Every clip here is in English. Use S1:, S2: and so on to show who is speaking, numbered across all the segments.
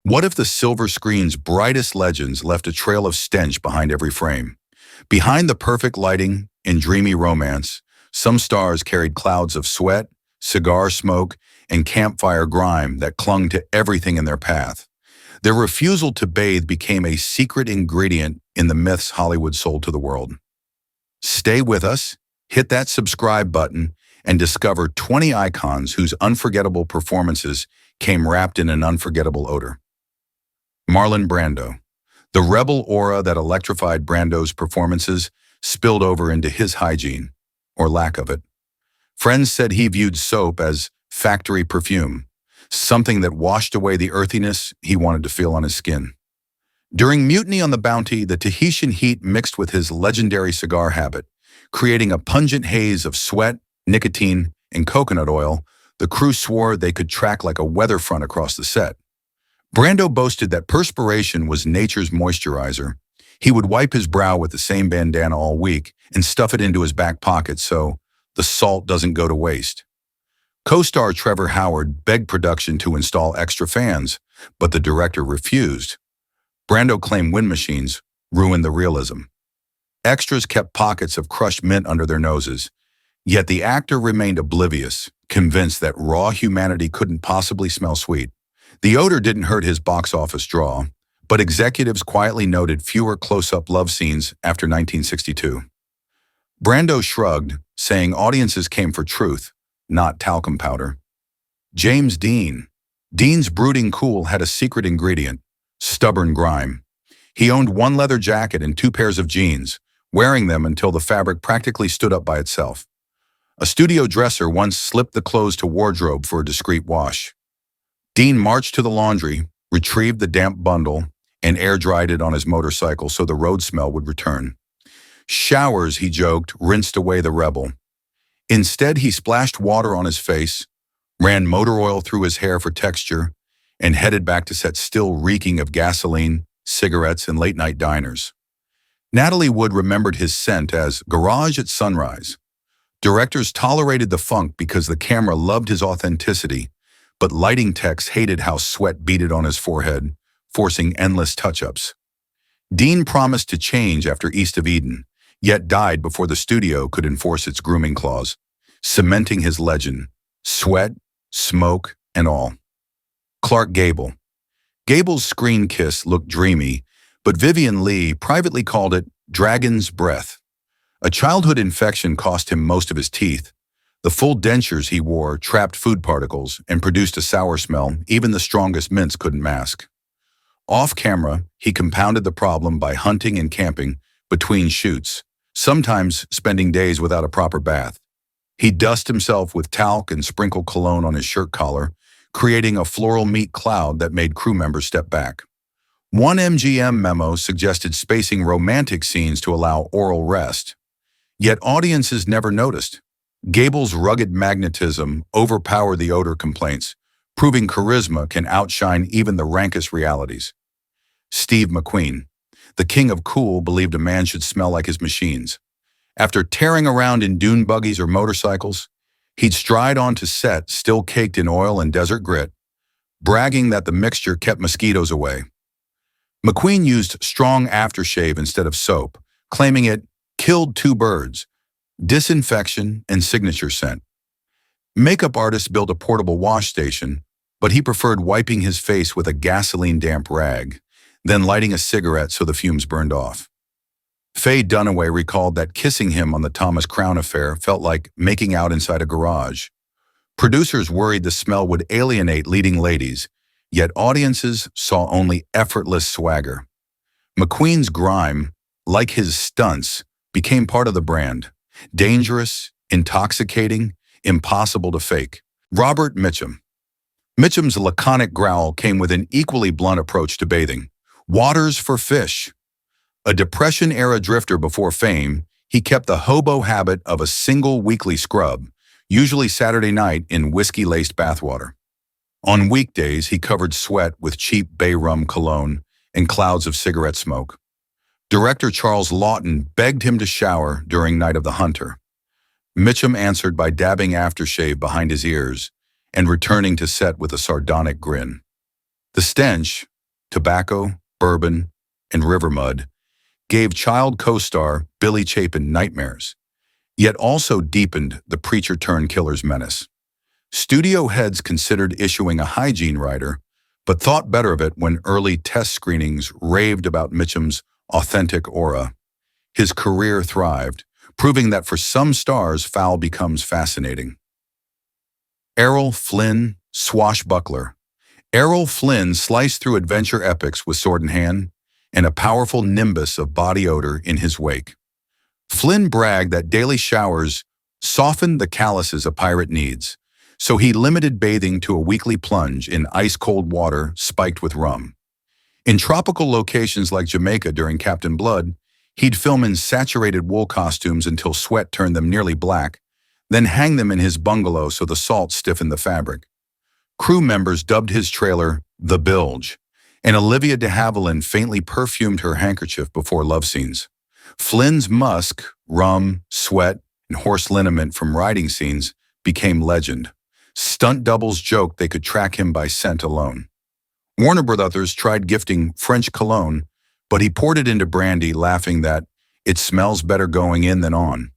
S1: What if the silver screen's brightest legends left a trail of stench behind every frame? Behind the perfect lighting and dreamy romance, some stars carried clouds of sweat, cigar smoke, and campfire grime that clung to everything in their path. Their refusal to bathe became a secret ingredient in the myths Hollywood sold to the world. Stay with us, hit that subscribe button, and discover 20 icons whose unforgettable performances came wrapped in an unforgettable odor. Marlon Brando. The rebel aura that electrified Brando's performances spilled over into his hygiene, or lack of it. Friends said he viewed soap as factory perfume, something that washed away the earthiness he wanted to feel on his skin. During Mutiny on the Bounty, the Tahitian heat mixed with his legendary cigar habit, creating a pungent haze of sweat, nicotine, and coconut oil. The crew swore they could track like a weather front across the set. Brando boasted that perspiration was nature's moisturizer. He would wipe his brow with the same bandana all week and stuff it into his back pocket so the salt doesn't go to waste. Co-star Trevor Howard begged production to install extra fans, but the director refused. Brando claimed wind machines ruined the realism. Extras kept pockets of crushed mint under their noses, yet the actor remained oblivious, convinced that raw humanity couldn't possibly smell sweet. The odor didn't hurt his box office draw, but executives quietly noted fewer close-up love scenes after 1962. Brando shrugged, saying audiences came for truth, not talcum powder. James Dean. Dean's brooding cool had a secret ingredient: stubborn grime. He owned one leather jacket and two pairs of jeans, wearing them until the fabric practically stood up by itself. A studio dresser once slipped the clothes to wardrobe for a discreet wash. Dean marched to the laundry, retrieved the damp bundle, and air-dried it on his motorcycle so the road smell would return. Showers, he joked, rinsed away the rebel. Instead, he splashed water on his face, ran motor oil through his hair for texture, and headed back to set still reeking of gasoline, cigarettes, and late-night diners. Natalie Wood remembered his scent as Garage at Sunrise. Directors tolerated the funk because the camera loved his authenticity, but lighting techs hated how sweat beaded on his forehead, forcing endless touch-ups. Dean promised to change after East of Eden, yet died before the studio could enforce its grooming clause, cementing his legend, sweat, smoke, and all. Clark Gable. Gable's screen kiss looked dreamy, but Vivian Leigh privately called it dragon's breath. A childhood infection cost him most of his teeth. The full dentures he wore trapped food particles and produced a sour smell even the strongest mints couldn't mask. Off camera, he compounded the problem by hunting and camping between shoots, sometimes spending days without a proper bath. He'd dust himself with talc and sprinkle cologne on his shirt collar, creating a floral meat cloud that made crew members step back. One MGM memo suggested spacing romantic scenes to allow oral rest. Yet audiences never noticed. Gable's rugged magnetism overpowered the odor complaints, proving charisma can outshine even the rankest realities. Steve McQueen. The king of cool believed a man should smell like his machines. After tearing around in dune buggies or motorcycles, he'd stride onto set still caked in oil and desert grit, bragging that the mixture kept mosquitoes away. McQueen used strong aftershave instead of soap, claiming it killed two birds: disinfection and signature scent. Makeup artists built a portable wash station, but he preferred wiping his face with a gasoline-damp rag, then lighting a cigarette so the fumes burned off. Faye Dunaway recalled that kissing him on the Thomas Crown affair felt like making out inside a garage. Producers worried the smell would alienate leading ladies, yet audiences saw only effortless swagger. McQueen's grime, like his stunts, became part of the brand. Dangerous, intoxicating, impossible to fake. Robert Mitchum. Mitchum's laconic growl came with an equally blunt approach to bathing. Waters for fish. A Depression-era drifter before fame, he kept the hobo habit of a single weekly scrub, usually Saturday night in whiskey-laced bathwater. On weekdays, he covered sweat with cheap bay rum cologne and clouds of cigarette smoke. Director Charles Lawton begged him to shower during Night of the Hunter. Mitchum answered by dabbing aftershave behind his ears and returning to set with a sardonic grin. The stench, tobacco, bourbon, and river mud, gave child co-star Billy Chapin nightmares, yet also deepened the preacher-turned-killer's menace. Studio heads considered issuing a hygiene rider, but thought better of it when early test screenings raved about Mitchum's authentic aura. His career thrived, proving that for some stars foul becomes fascinating. Errol Flynn, swashbuckler. Errol Flynn sliced through adventure epics with sword in hand and a powerful nimbus of body odor in his wake. Flynn bragged that daily showers softened the calluses a pirate needs, so he limited bathing to a weekly plunge in ice-cold water spiked with rum. In tropical locations like Jamaica during Captain Blood, he'd film in saturated wool costumes until sweat turned them nearly black, then hang them in his bungalow so the salt stiffened the fabric. Crew members dubbed his trailer The Bilge, and Olivia de Havilland faintly perfumed her handkerchief before love scenes. Flynn's musk, rum, sweat, and horse liniment from riding scenes became legend. Stunt doubles joked they could track him by scent alone. Warner Brothers tried gifting French cologne, but he poured it into brandy, laughing that it smells better going in than on.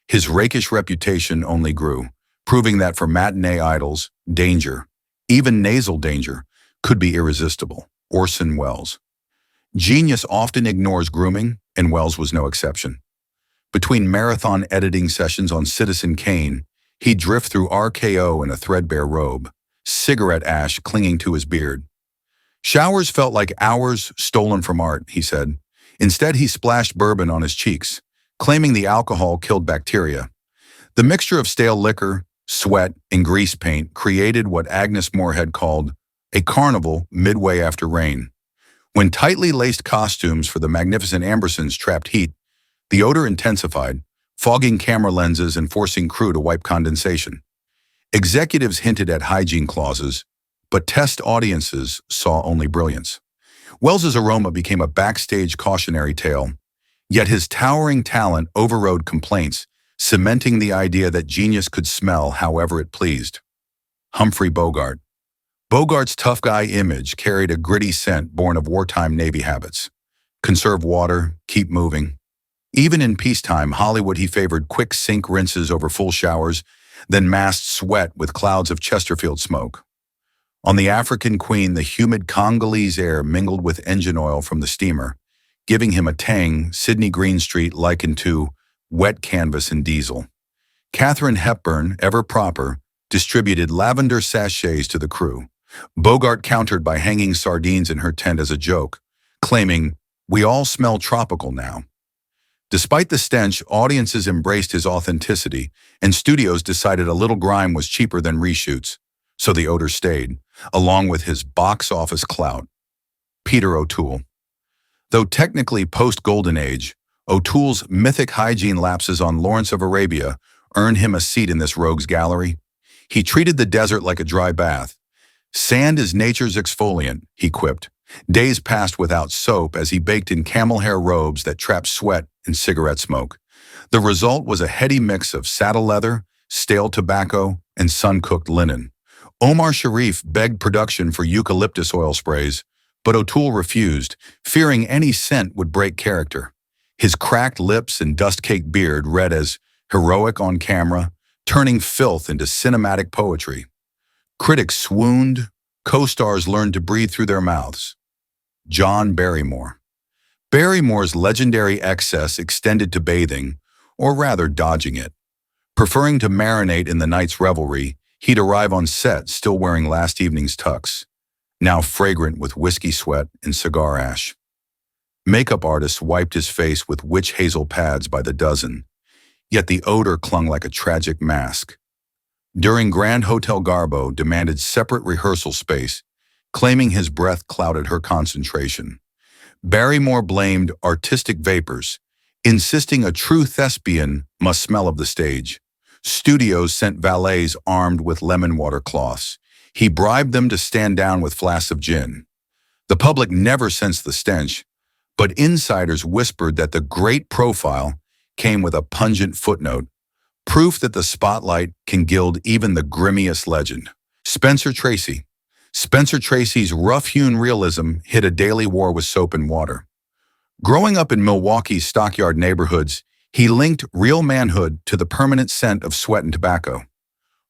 S1: His rakish reputation only grew, proving that for matinee idols, danger, even nasal danger, could be irresistible. Orson Wells. Genius often ignores grooming, and Wells was no exception. Between marathon editing sessions on Citizen Kane, he'd drift through RKO in a threadbare robe, cigarette ash clinging to his beard. Showers felt like hours stolen from art, he said. Instead, he splashed bourbon on his cheeks, claiming the alcohol killed bacteria. The mixture of stale liquor, sweat, and grease paint created what Agnes Moorehead called a carnival midway after rain. When tightly laced costumes for the magnificent Ambersons trapped heat, the odor intensified, fogging camera lenses and forcing crew to wipe condensation. Executives hinted at hygiene clauses, but test audiences saw only brilliance. Wells's aroma became a backstage cautionary tale, yet his towering talent overrode complaints, cementing the idea that genius could smell however it pleased. Humphrey Bogart. Bogart's tough guy image carried a gritty scent born of wartime Navy habits. Conserve water, keep moving. Even in peacetime Hollywood, he favored quick sink rinses over full showers, then masked sweat with clouds of Chesterfield smoke. On the African Queen, the humid Congolese air mingled with engine oil from the steamer, giving him a tang Sidney Greenstreet likened to wet canvas and diesel. Katharine Hepburn, ever proper, distributed lavender sachets to the crew. Bogart countered by hanging sardines in her tent as a joke, claiming, "We all smell tropical now." Despite the stench, audiences embraced his authenticity, and studios decided a little grime was cheaper than reshoots, so the odor stayed, along with his box office clout. Peter O'Toole. Though technically post-Golden Age, O'Toole's mythic hygiene lapses on Lawrence of Arabia earned him a seat in this rogues gallery. He treated the desert like a dry bath. "Sand is nature's exfoliant," he quipped. Days passed without soap as he baked in camel hair robes that trapped sweat and cigarette smoke. The result was a heady mix of saddle leather, stale tobacco, and sun-cooked linen. Omar Sharif begged production for eucalyptus oil sprays, but O'Toole refused, fearing any scent would break character. His cracked lips and dust-caked beard read as heroic on camera, turning filth into cinematic poetry. Critics swooned, co-stars learned to breathe through their mouths. John Barrymore. Barrymore's legendary excess extended to bathing, or rather dodging it. Preferring to marinate in the night's revelry, he'd arrive on set still wearing last evening's tux, now fragrant with whiskey sweat and cigar ash. Makeup artists wiped his face with witch hazel pads by the dozen, yet the odor clung like a tragic mask. During Grand Hotel Garbo demanded separate rehearsal space, claiming his breath clouded her concentration. Barrymore blamed artistic vapors, insisting a true thespian must smell of the stage. Studios sent valets armed with lemon water cloths. He bribed them to stand down with flasks of gin. The public never sensed the stench, but insiders whispered that the great profile came with a pungent footnote, proof that the spotlight can gild even the grimmiest legend. Spencer Tracy. Spencer Tracy's rough-hewn realism hit a daily war with soap and water. Growing up in Milwaukee's stockyard neighborhoods, he linked real manhood to the permanent scent of sweat and tobacco.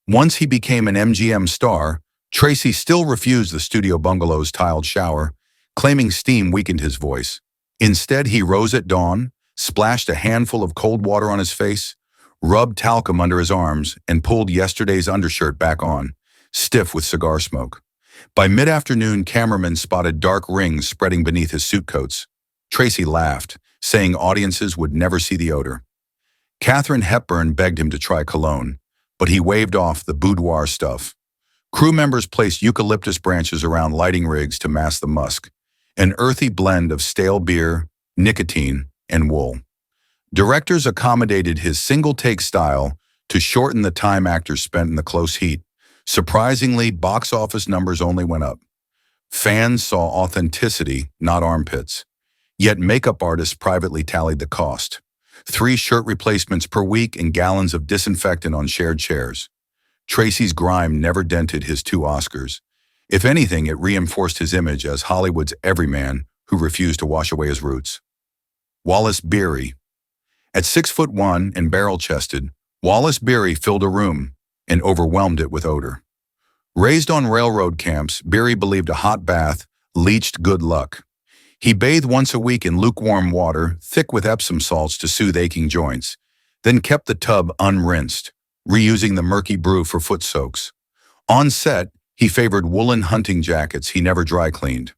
S1: Once he became an MGM star, Tracy still refused the studio bungalow's tiled shower, claiming steam weakened his voice. Instead, he rose at dawn, splashed a handful of cold water on his face, rubbed talcum under his arms, and pulled yesterday's undershirt back on, stiff with cigar smoke. By mid-afternoon, cameramen spotted dark rings spreading beneath his suit coats. Tracy laughed, saying audiences would never see the odor. Katharine Hepburn begged him to try cologne, but he waved off the boudoir stuff. Crew members placed eucalyptus branches around lighting rigs to mask the musk, an earthy blend of stale beer, nicotine, and wool. Directors accommodated his single-take style to shorten the time actors spent in the close heat. Surprisingly, box office numbers only went up. Fans saw authenticity, not armpits. Yet makeup artists privately tallied the cost. 3 shirt replacements per week and gallons of disinfectant on shared chairs. Tracy's grime never dented his 2 Oscars. If anything, it reinforced his image as Hollywood's everyman who refused to wash away his roots. Wallace Beery. At 6'1" and barrel-chested, Wallace Beery filled a room and overwhelmed it with odor. Raised on railroad camps, Beery believed a hot bath leached good luck. He bathed once a week in lukewarm water, thick with Epsom salts to soothe aching joints, then kept the tub unrinsed, reusing the murky brew for foot soaks. On set, he favored woolen hunting jackets he never dry cleaned.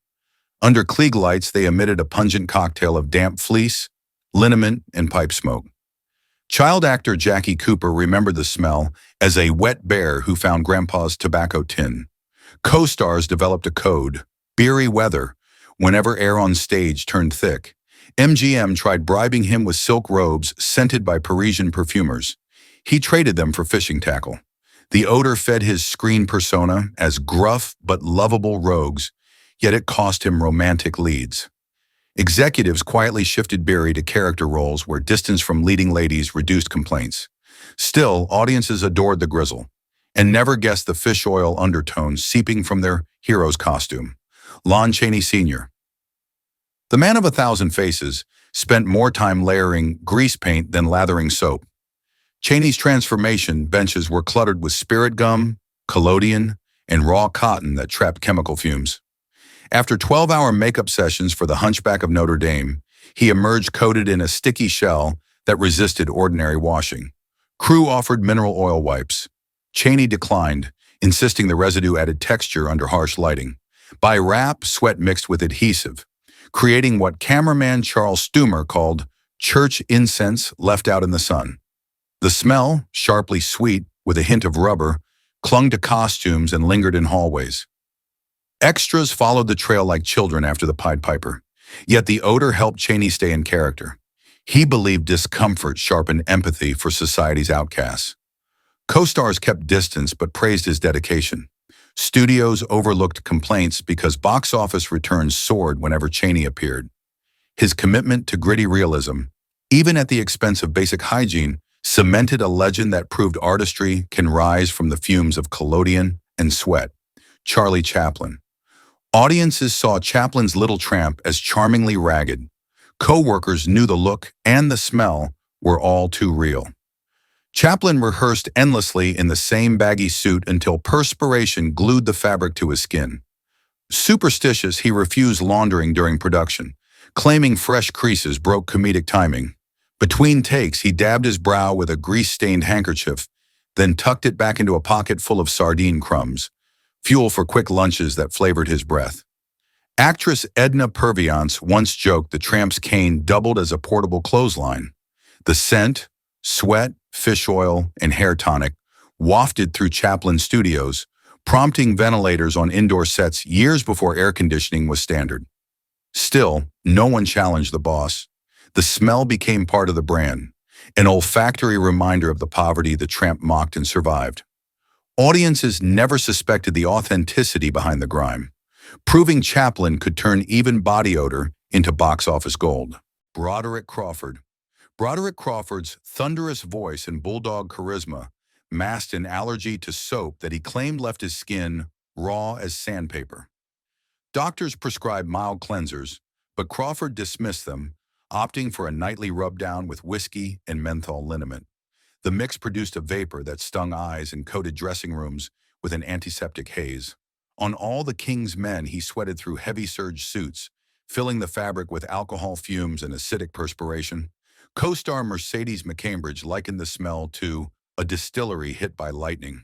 S1: Under Klieg lights, they emitted a pungent cocktail of damp fleece, liniment, and pipe smoke. Child actor Jackie Cooper remembered the smell as a wet bear who found Grandpa's tobacco tin. Co-stars developed a code, beery weather, whenever air on stage turned thick. MGM tried bribing him with silk robes scented by Parisian perfumers. He traded them for fishing tackle. The odor fed his screen persona as gruff but lovable rogues, yet it cost him romantic leads. Executives quietly shifted Beery to character roles where distance from leading ladies reduced complaints. Still, audiences adored the grizzle and never guessed the fish oil undertones seeping from their hero's costume. Lon Chaney Sr. The man of 1,000 faces spent more time layering grease paint than lathering soap. Chaney's transformation benches were cluttered with spirit gum, collodion, and raw cotton that trapped chemical fumes. After 12-hour makeup sessions for The Hunchback of Notre Dame, he emerged coated in a sticky shell that resisted ordinary washing. Crew offered mineral oil wipes. Chaney declined, insisting the residue added texture under harsh lighting. By wrap, sweat mixed with adhesive, creating what cameraman Charles Stumer called church incense left out in the sun. The smell, sharply sweet with a hint of rubber, clung to costumes and lingered in hallways. Extras followed the trail like children after the Pied Piper, yet the odor helped Chaney stay in character. He believed discomfort sharpened empathy for society's outcasts. Co-stars kept distance but praised his dedication. Studios overlooked complaints because box office returns soared whenever Chaney appeared. His commitment to gritty realism, even at the expense of basic hygiene, cemented a legend that proved artistry can rise from the fumes of collodion and sweat. Charlie Chaplin. Audiences saw Chaplin's Little Tramp as charmingly ragged. Co-workers knew the look and the smell were all too real. Chaplin rehearsed endlessly in the same baggy suit until perspiration glued the fabric to his skin. Superstitious, he refused laundering during production, claiming fresh creases broke comedic timing. Between takes, he dabbed his brow with a grease-stained handkerchief, then tucked it back into a pocket full of sardine crumbs, fuel for quick lunches that flavored his breath. Actress Edna Purviance once joked the Tramp's cane doubled as a portable clothesline. The scent, sweat, fish oil, and hair tonic wafted through Chaplin studios, prompting ventilators on indoor sets years before air conditioning was standard. Still, no one challenged the boss. The smell became part of the brand, an olfactory reminder of the poverty the Tramp mocked and survived. Audiences never suspected the authenticity behind the grime, proving Chaplin could turn even body odor into box office gold. Broderick Crawford. Broderick Crawford's thunderous voice and bulldog charisma masked an allergy to soap that he claimed left his skin raw as sandpaper. Doctors prescribed mild cleansers, but Crawford dismissed them, opting for a nightly rub-down with whiskey and menthol liniment. The mix produced a vapor that stung eyes and coated dressing rooms with an antiseptic haze. On all the king's men, he sweated through heavy serge suits, filling the fabric with alcohol fumes and acidic perspiration. Co-star Mercedes McCambridge likened the smell to a distillery hit by lightning.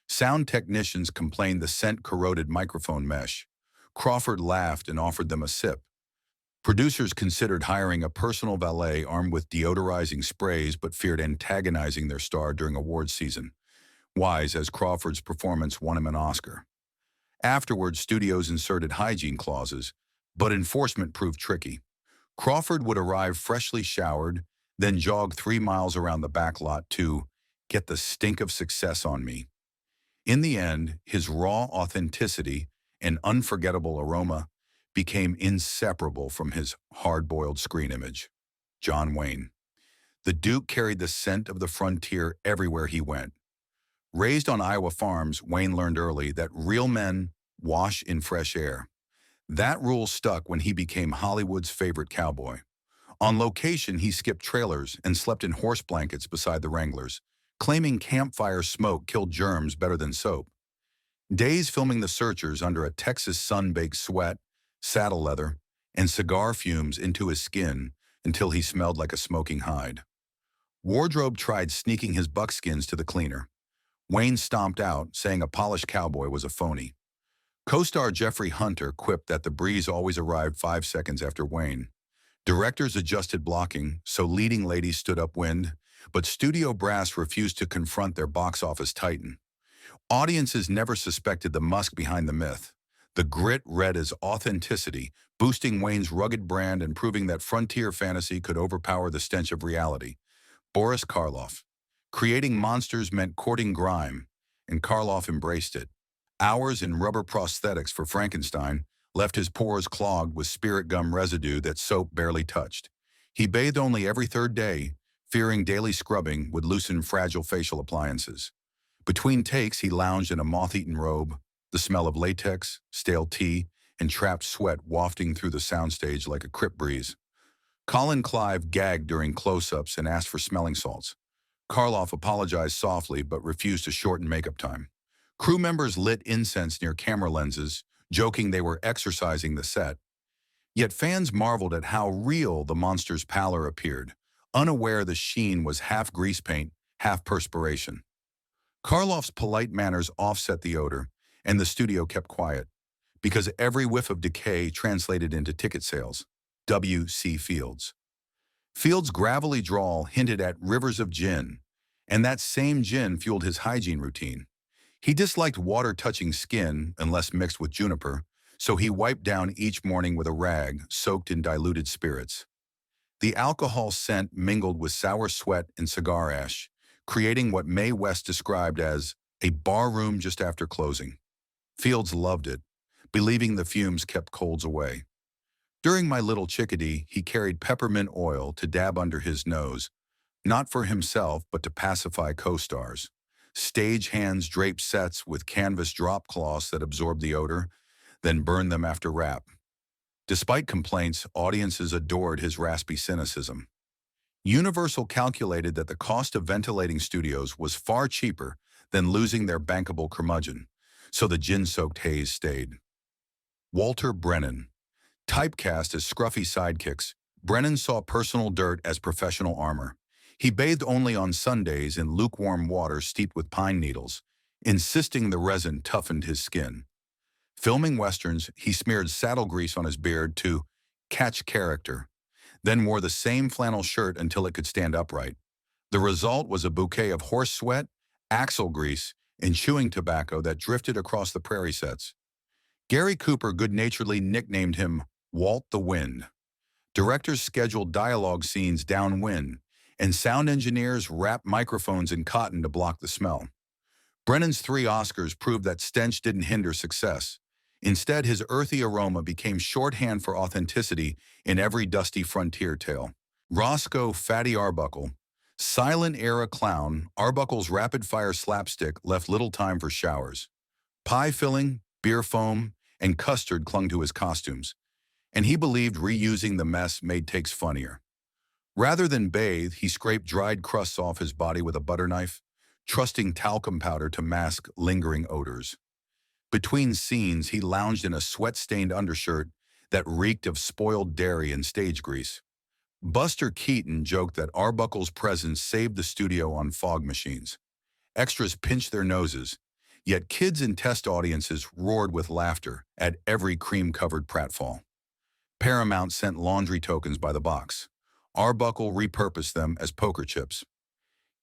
S1: Sound technicians complained the scent corroded microphone mesh. Crawford laughed and offered them a sip. Producers considered hiring a personal valet armed with deodorizing sprays but feared antagonizing their star during awards season. Wise, as Crawford's performance won him an Oscar. Afterwards, studios inserted hygiene clauses, but enforcement proved tricky. Crawford would arrive freshly showered, then jog 3 miles around the back lot to get the stink of success on me. In the end, his raw authenticity and unforgettable aroma became inseparable from his hard-boiled screen image. John Wayne. The Duke carried the scent of the frontier everywhere he went. Raised on Iowa farms, Wayne learned early that real men wash in fresh air. That rule stuck when he became Hollywood's favorite cowboy. On location, he skipped trailers and slept in horse blankets beside the Wranglers, claiming campfire smoke killed germs better than soap. Days filming The Searchers under a Texas sun-baked sweat, saddle leather, and cigar fumes into his skin until he smelled like a smoking hide. Wardrobe tried sneaking his buckskins to the cleaner. Wayne stomped out, saying a polished cowboy was a phony. Co-star Jeffrey Hunter quipped that the breeze always arrived 5 seconds after Wayne. Directors adjusted blocking, so leading ladies stood upwind, but studio brass refused to confront their box office titan. Audiences never suspected the musk behind the myth. The grit read as authenticity, boosting Wayne's rugged brand and proving that frontier fantasy could overpower the stench of reality. Boris Karloff. Creating monsters meant courting grime, and Karloff embraced it. Hours in rubber prosthetics for Frankenstein left his pores clogged with spirit gum residue that soap barely touched. He bathed only every 3rd day, fearing daily scrubbing would loosen fragile facial appliances. Between takes, he lounged in a moth-eaten robe, the smell of latex, stale tea, and trapped sweat wafting through the soundstage like a crypt breeze. Colin Clive gagged during close-ups and asked for smelling salts. Karloff apologized softly but refused to shorten makeup time. Crew members lit incense near camera lenses, joking they were exorcising the set. Yet fans marveled at how real the monster's pallor appeared, unaware the sheen was half grease paint, half perspiration. Karloff's polite manners offset the odor, and the studio kept quiet, because every whiff of decay translated into ticket sales. W.C. Fields. Fields' gravelly drawl hinted at rivers of gin, and that same gin fueled his hygiene routine. He disliked water touching skin unless mixed with juniper, so he wiped down each morning with a rag soaked in diluted spirits. The alcohol scent mingled with sour sweat and cigar ash, creating what Mae West described as a bar room just after closing. Fields loved it, believing the fumes kept colds away. During My Little Chickadee, he carried peppermint oil to dab under his nose, not for himself but to pacify co-stars. Stage hands draped sets with canvas drop cloths that absorbed the odor, then burned them after wrap. Despite complaints, audiences adored his raspy cynicism. Universal calculated that the cost of ventilating studios was far cheaper than losing their bankable curmudgeon, so the gin-soaked haze stayed. Walter Brennan. Typecast as scruffy sidekicks, Brennan saw personal dirt as professional armor. He bathed only on Sundays in lukewarm water steeped with pine needles, insisting the resin toughened his skin. Filming westerns, he smeared saddle grease on his beard to catch character, then wore the same flannel shirt until it could stand upright. The result was a bouquet of horse sweat, axle grease, and chewing tobacco that drifted across the prairie sets. Gary Cooper good-naturedly nicknamed him Walt the Wind. Directors scheduled dialogue scenes downwind, and sound engineers wrapped microphones in cotton to block the smell. Brennan's 3 Oscars proved that stench didn't hinder success. Instead, his earthy aroma became shorthand for authenticity in every dusty frontier tale. Roscoe Fatty Arbuckle. Silent-era clown, Arbuckle's rapid-fire slapstick left little time for showers. Pie-filling, beer foam, and custard clung to his costumes, and he believed reusing the mess made takes funnier. Rather than bathe, he scraped dried crusts off his body with a butter knife, trusting talcum powder to mask lingering odors. Between scenes, he lounged in a sweat-stained undershirt that reeked of spoiled dairy and stage grease. Buster Keaton joked that Arbuckle's presence saved the studio on fog machines. Extras pinched their noses, yet kids in test audiences roared with laughter at every cream-covered pratfall. Paramount sent laundry tokens by the box. Arbuckle repurposed them as poker chips.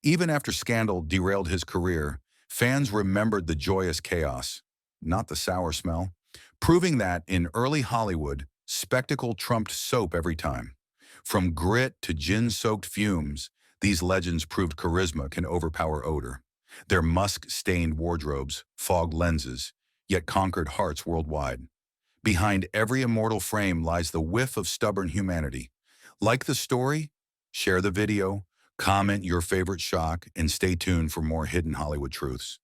S1: Even after scandal derailed his career, fans remembered the joyous chaos, not the sour smell, proving that in early Hollywood, spectacle trumped soap every time. From grit to gin-soaked fumes, these legends proved charisma can overpower odor. Their musk-stained wardrobes fogged lenses, yet conquered hearts worldwide. Behind every immortal frame lies the whiff of stubborn humanity. Like the story? Share the video, comment your favorite shock, and stay tuned for more hidden Hollywood truths.